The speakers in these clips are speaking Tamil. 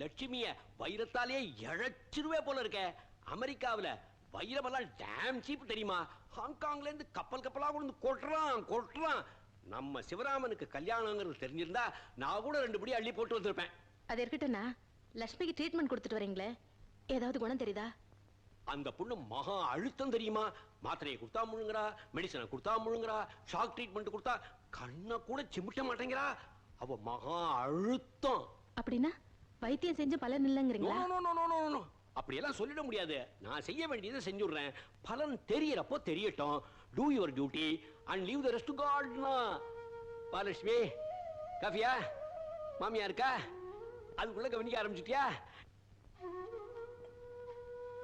லட்சுமிய வைரத்தாலே இழைச்சிருவே போல இருக்க. அமெரிக்காவில வைரமெல்லாம் டேம் சீப் தெரியுமா? ஹாங்காங்ல இருந்து கப்பல் கப்பலா கொண்டு கொட்டுறான். நம்ம சிவராமனுக்கு கல்யாணங்கிறது தெரிஞ்சிருந்தா நான் கூட 2 படி அள்ளி போட்டு வந்திருப்பேன். அது இருக்கட்டும்னா லட்சுமிக்கு ட்ரீட்மெண்ட் கொடுத்துட்டு வரீங்களே, ஏதாவது குணம் தெரியுதா? அந்த பொண்ணு மகா அழுத்தம் தெரியுமா? மாத்திரையை கொடுத்தா முழுங்குறா, மெடிசனை கொடுத்தா முழுங்குறா, ஷாக் ட்ரீட்மெண்ட் கொடுத்தா கண்ணை கூட சிமிட்ட மாட்டேங்கிறா. அவ மகா அழுத்தம். அப்படின்னா வைத்தியம் செஞ்சு பலன் இல்லைங்கிறீங்களா? அப்படியெல்லாம் சொல்லிட முடியாது. நான் செய்ய வேண்டியதை செஞ்சுடுறேன். பலன் தெரியறப்போ தெரியட்டும். Do your duty and leave the rest to God. Balakshmi, காஃபியா? மாமியா இருக்கா? அதுக்குள்ள கவனிக்க ஆரம்பிச்சிட்டியா?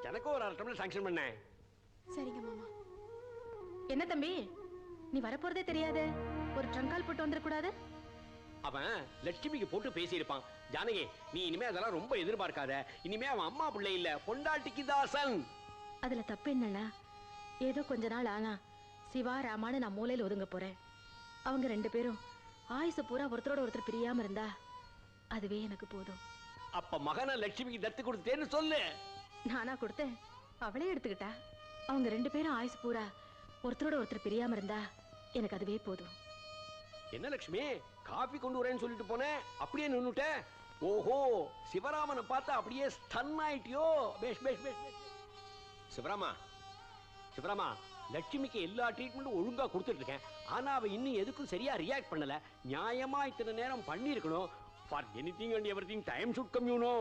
எனக்கும் ஒரு 1/2 டம்ளர் சாங்ஷன் பண்ண. சரிங்க மாமா. என்ன தம்பி, நீ வரப்போறதே தெரியாது, ஒரு ட்ரங்கால் போட்டு வந்துடக்கூடாது? அவன் லட்சுமிக்கு போட்டு பேசியிருப்பான். ஜானகி, நீ இனிமே அதெல்லாம் ரொம்ப எதிர்பார்க்காத. இனிமே அவன் அம்மா பிள்ளை இல்ல, பொண்டாட்டிக்கு தாசன். அதுல தப்பு என்னன்னா, ஏதோ கொஞ்ச நாள் ஆனா சிவா ராமான்னு நான் மூலையில ஒதுங்க போறேன். அவங்க 2 பேரும் ஆயுசு பூரா ஒருத்தரோட ஒருத்தர் பிரியாம இருந்தா அதுவே எனக்கு போதும். அப்ப மகனை லட்சுமிக்கு தத்து கொடுத்தேன்னு சொல்லு. நானா கொடுத்தேன், அவளே எடுத்துக்கிட்டா. அவங்க 2 பேரும் ஆயுசு பூரா ஒருத்தரோட ஒருத்தர் பிரியாம இருந்தா எனக்கு அதுவே போதும். என்ன லட்சுமி, காபி கொண்டு வரேன்னு சொல்லிட்டு போனேன், அப்படியே நின்னுட்ட. ஓஹோ, சிவராமனை பார்த்தா அப்படியே ஸ்டன் ஆயிட்டியோ? பேஷ் பேஷ் பேஷ். சிவராமா, லட்சுமிக்கு எல்லா ட்ரீட்மெண்ட்டும் ஒழுங்கா கொடுத்துட்டு இருக்கேன். ஆனா அவ இன்னும் எதுக்கும் சரியா ரியாக்ட் பண்ணல. நியாயமா இத்தனை நேரம் பண்ணி இருக்கணும். For anything and everything time should come, you know.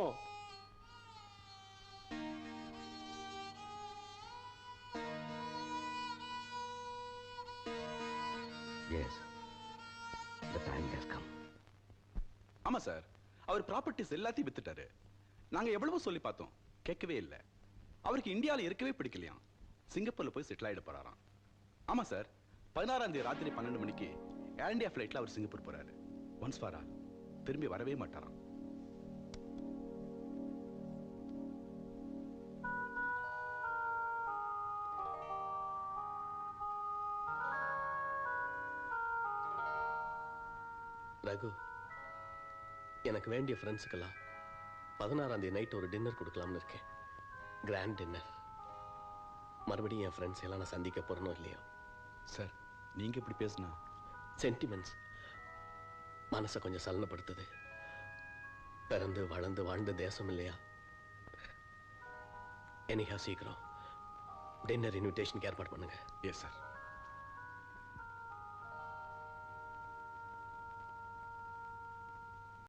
Yes, the time has come. ஆமா சார், அவர் ப்ராப்பர்ட்டிஸ் எல்லாத்தையும் வித்துட்டாரு. நாங்க எவ்வளவோ சொல்லி பார்த்தோம், கேட்கவே இல்லை. அவருக்கு இந்தியாவில் இருக்கவே பிடிக்கலையாம். சிங்கப்பூர்ல போய் செட்டில் ஆயிட போறாராம். ஆமா சார், 16ஆம் தேதி ராத்திரி 12 மணிக்கு ஏர் இந்தியா ஃபிளைட்ல அவர் சிங்கப்பூர் போறாரு. ஒன்ஸ் ஃபார் ஆல், திரும்பி வரவே மாட்டாராம். ரகு, எனக்கு வேண்டிய ஃப்ரெண்ட்ஸுக்கெல்லாம் 16ஆம் தேதி நைட் ஒரு டின்னர் கொடுக்கலாம்னு இருக்கேன். Grand dinner. மறுபடியும் என் ஃப்ரெண்ட்ஸ் எல்லாம் நான் சந்திக்க போறனோ இல்லையோ. சார், நீங்க இப்படி பேசினா சென்டிமெண்ட்ஸ் மனசை கொஞ்சம் சலனப்படுத்துது. பிறந்து வளர்ந்து வாழ்ந்த தேசம் இல்லையா? எனிஹா, சீக்கிரம் டின்னர் இன்விடேஷனுக்கு ஏற்பாடு பண்ணுங்க. Yes sir.